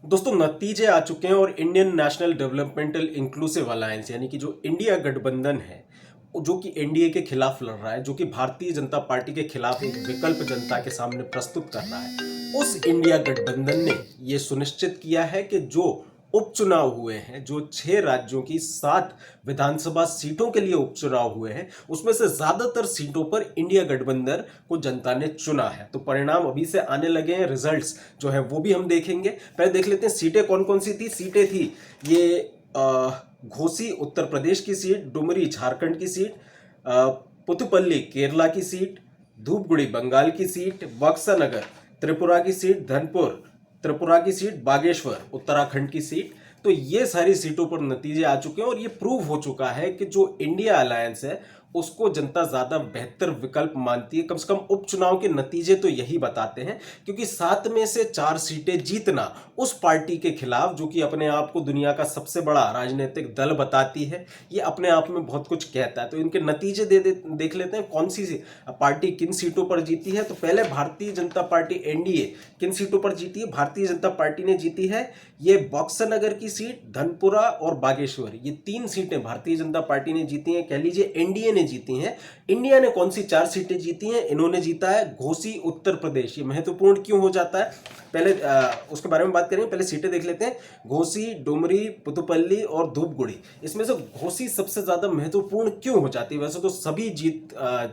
दोस्तों नतीजे आ चुके हैं और Indian national developmental inclusive alliance यानी कि जो इंडिया गठबंधन है जो कि एनडीए के खिलाफ लड़ रहा है, जो कि भारतीय जनता पार्टी के खिलाफ एक विकल्प जनता के सामने प्रस्तुत कर रहा है, उस इंडिया गठबंधन ने यह सुनिश्चित किया है कि जो उपचुनाव हुए हैं, जो 6 राज्यों की 7 विधानसभा सीटों के लिए उपचुनाव हुए हैं, उसमें से ज्यादातर सीटों पर इंडिया गठबंधन को जनता ने चुना है। तो परिणाम अभी से आने लगे हैं, रिजल्ट्स जो है वो भी हम देखेंगे। पहले देख लेते हैं सीटें कौन कौन सी थी। सीटें थी ये घोसी उत्तर प्रदेश की सीट, डुमरी झारखंड की सीट, पुथुपल्ली केरला की सीट, धूपगुड़ी बंगाल की सीट, बक्सानगर त्रिपुरा की सीट, धनपुर त्रिपुरा की सीट, बागेश्वर उत्तराखंड की सीट। तो ये सारी सीटों पर नतीजे आ चुके हैं और ये प्रूव हो चुका है कि जो इंडिया अलायंस है उसको जनता ज्यादा बेहतर विकल्प मानती है। कम से कम उपचुनाव के नतीजे तो यही बताते हैं, क्योंकि 7 में से 4 सीटें जीतना उस पार्टी के खिलाफ जो कि अपने आप को दुनिया का सबसे बड़ा राजनीतिक दल बताती है, ये अपने आप में बहुत कुछ कहता है। तो इनके नतीजे देख लेते हैं कौन सी पार्टी किन सीटों पर जीती है। तो पहले भारतीय जनता पार्टी एनडीए किन सीटों पर जीती है। भारतीय जनता पार्टी ने जीती है ये बक्सानगर की सीट, धनपुरा और बागेश्वर, ये 3 सीटें भारतीय जनता पार्टी ने जीती हैं। कह लीजिए एनडीए ने जीती हैं। इंडिया ने कौन सी 4 सीटें जीती हैं? इन्होंने जीता है घोसी उत्तर प्रदेश। ये महत्वपूर्ण क्यों हो जाता है, पहले उसके बारे में बात करेंगे। पहले सीटें देख लेते हैं। घोसी, डुमरी, पुथुपल्ली और धूपगुड़ी, इसमें से घोसी सबसे ज्यादा महत्वपूर्ण क्यों हो जाती है? वैसे तो सभी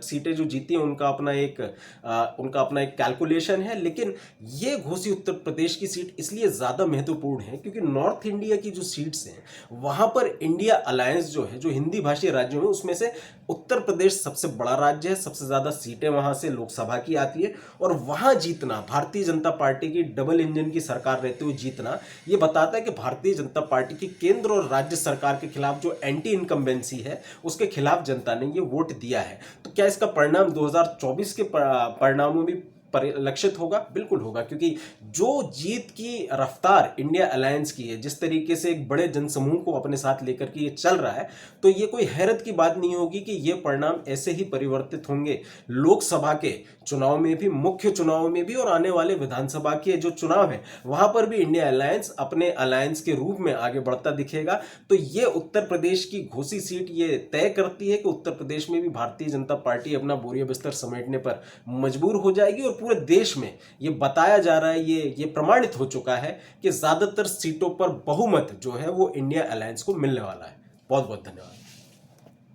सीटें जो जीती हैं उनका अपना एक कैलकुलेशन है, लेकिन ये घोसी उत्तर प्रदेश की सीट इसलिए ज्यादा महत्वपूर्ण है क्योंकि नॉर्थ इंडिया की जो सीट्स हैं वहां पर इंडिया अलायंस जो है, जो हिंदी भाषी राज्यों में, उसमें से उत्तर प्रदेश सबसे बड़ा राज्य है, सबसे ज्यादा सीटें वहां से लोकसभा की आती है। और वहां जीतना, भारतीय जनता पार्टी की डबल इंजन की सरकार रहते हुए जीतना, यह बताता है कि भारतीय जनता पार्टी की केंद्र और राज्य सरकार के खिलाफ जो एंटी इनकम्बेंसी है उसके खिलाफ जनता ने यह वोट दिया है। तो क्या इसका परिणाम 2024 के परिणामों में परिलक्षित होगा? बिल्कुल होगा, क्योंकि जो जीत की रफ्तार इंडिया अलायंस की है, जिस तरीके से एक बड़े जनसमूह को अपने साथ लेकर के ये चल रहा है, तो ये कोई हैरत की बात नहीं होगी कि ये परिणाम ऐसे ही परिवर्तित होंगे लोकसभा के चुनाव में भी, मुख्य चुनाव में भी, और आने वाले विधानसभा के जो चुनाव है वहां पर भी इंडिया अलायंस अपने अलायंस के रूप में आगे बढ़ता दिखेगा। तो ये उत्तर प्रदेश की घोसी सीट ये तय करती है कि उत्तर प्रदेश में भी भारतीय जनता पार्टी अपना बोरिया बिस्तर समेटने पर मजबूर हो जाएगी। और पूरे देश में ये बताया जा रहा है, ये प्रमाणित हो चुका है कि ज्यादातर सीटों पर बहुमत जो है वो इंडिया अलायंस को मिलने वाला है। बहुत बहुत धन्यवाद।